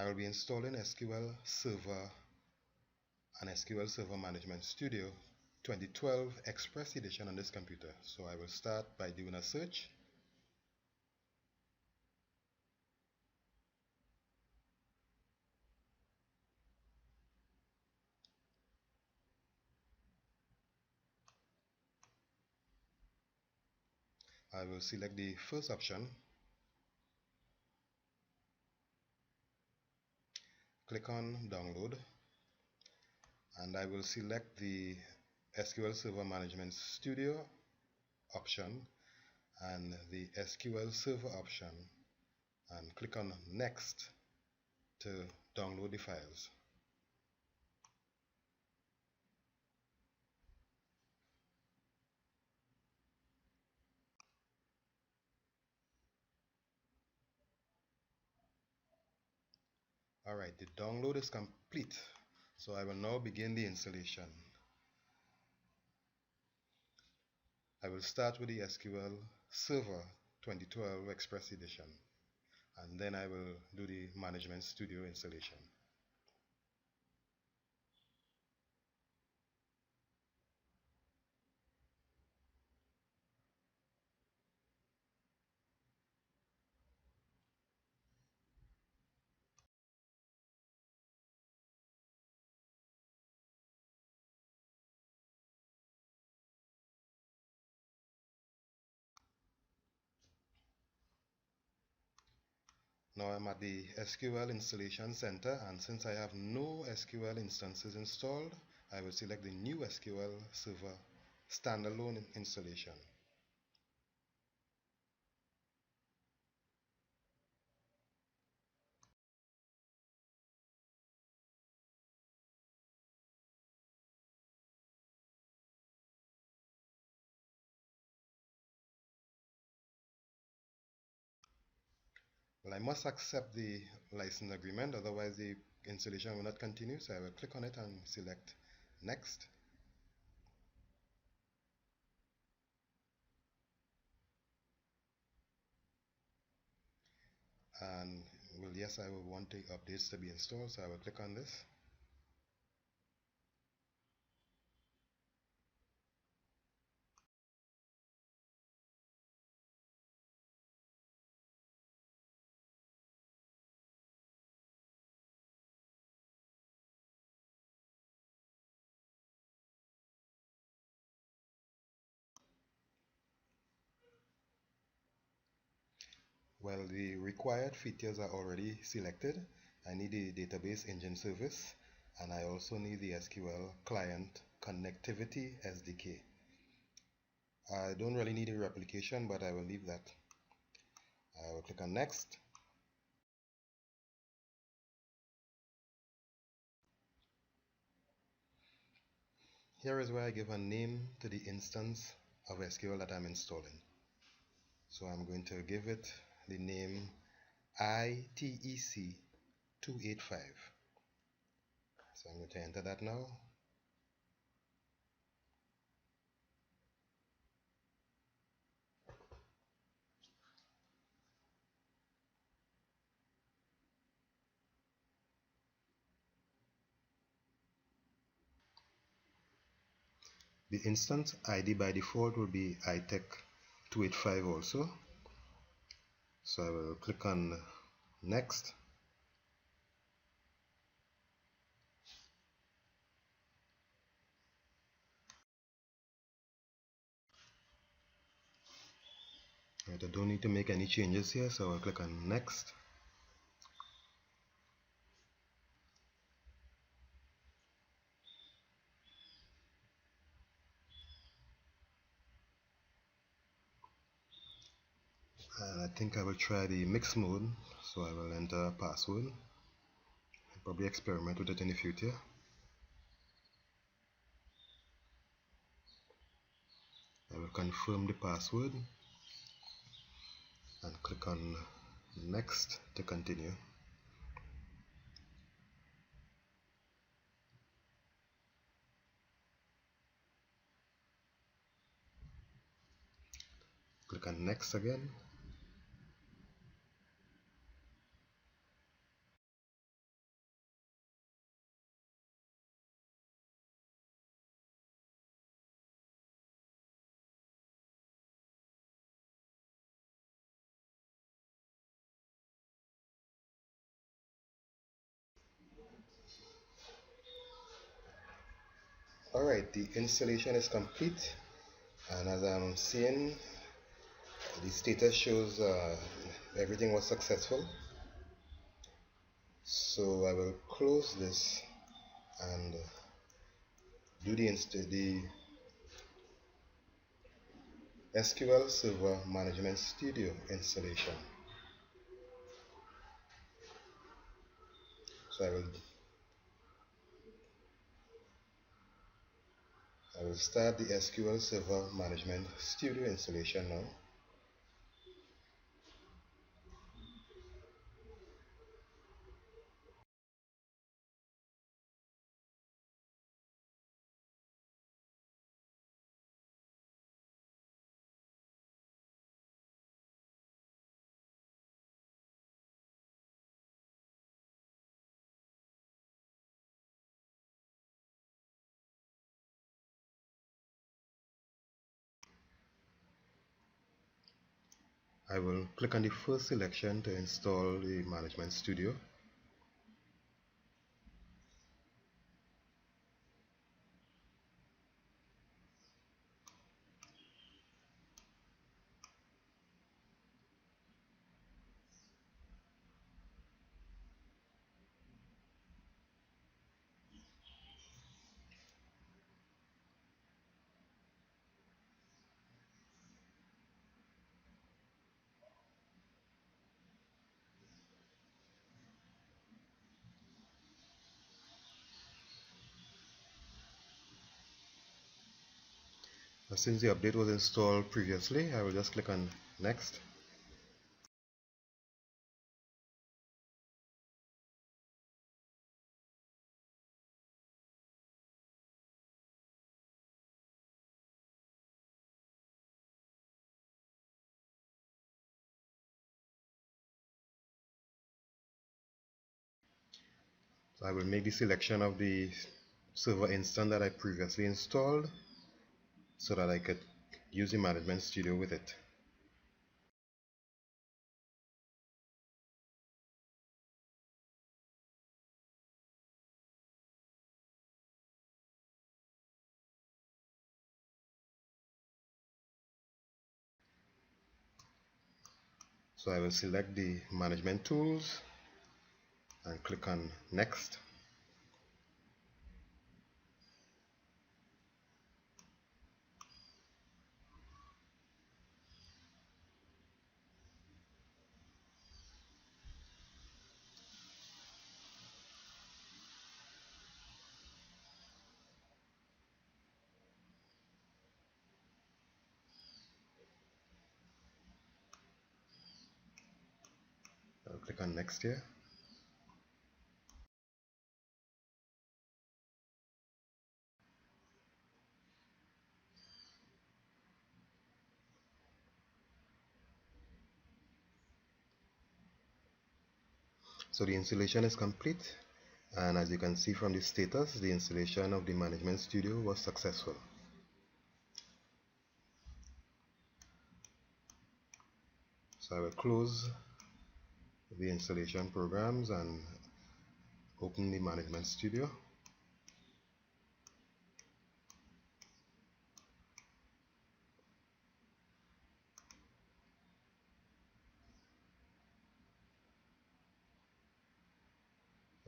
I will be installing SQL Server and SQL Server Management Studio 2012 Express Edition on this computer. So I will start by doing a search. I will select the first option, click on download, and I will select the SQL Server Management Studio option and the SQL Server option and click on next to download the files. Alright, the download is complete, so I will now begin the installation. I will start with the SQL Server 2012 Express Edition, and then I will do the Management Studio installation. Now I'm at the SQL Installation Center, and since I have no SQL instances installed, I will select the new SQL Server standalone installation. Well, I must accept the license agreement, otherwise the installation will not continue, so I will click on it and select Next. And well, yes, I will want the updates to be installed, so I will click on this. Well, the required features are already selected. I need the database engine service, and I also need the SQL client connectivity SDK. I don't really need a replication, but I will leave that. I will click on next. Here is where I give a name to the instance of SQL that I'm installing. So I'm going to give it the name ITEC 285. So I'm going to enter that now. The instance ID by default will be ITEC 285 also. So I will click on next. Right, I don't need to make any changes here, so I'll click on next. And I think I will try the mix mode, so I will enter a password. I'll probably experiment with it in the future. I will confirm the password and click on next to continue. Click on next again. Alright, the installation is complete, and as I'm seeing, the status shows everything was successful. So I will close this and do the SQL Server Management Studio installation. So I will start the SQL Server Management Studio installation now. I will click on the first selection to install the Management Studio. Since the update was installed previously, I will just click on Next. So I will make the selection of the server instance that I previously installed so that I could use the Management Studio with it. So I will select the Management Tools and click on Next. I'll click on Next here. So the installation is complete, and as you can see from the status, the installation of the Management Studio was successful. So I will close the installation programs and open the Management Studio.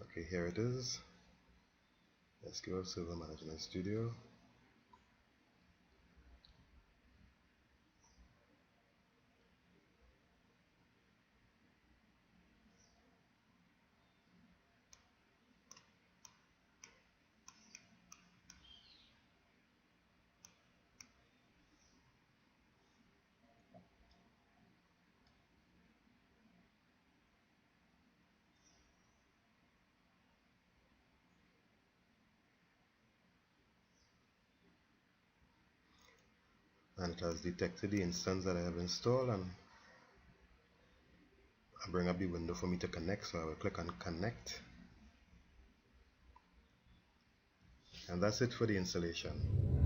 Okay, here it is, SQL Server Management Studio. And it has detected the instance that I have installed, and I'll bring up the window for me to connect, so I will click on Connect. And that's it for the installation.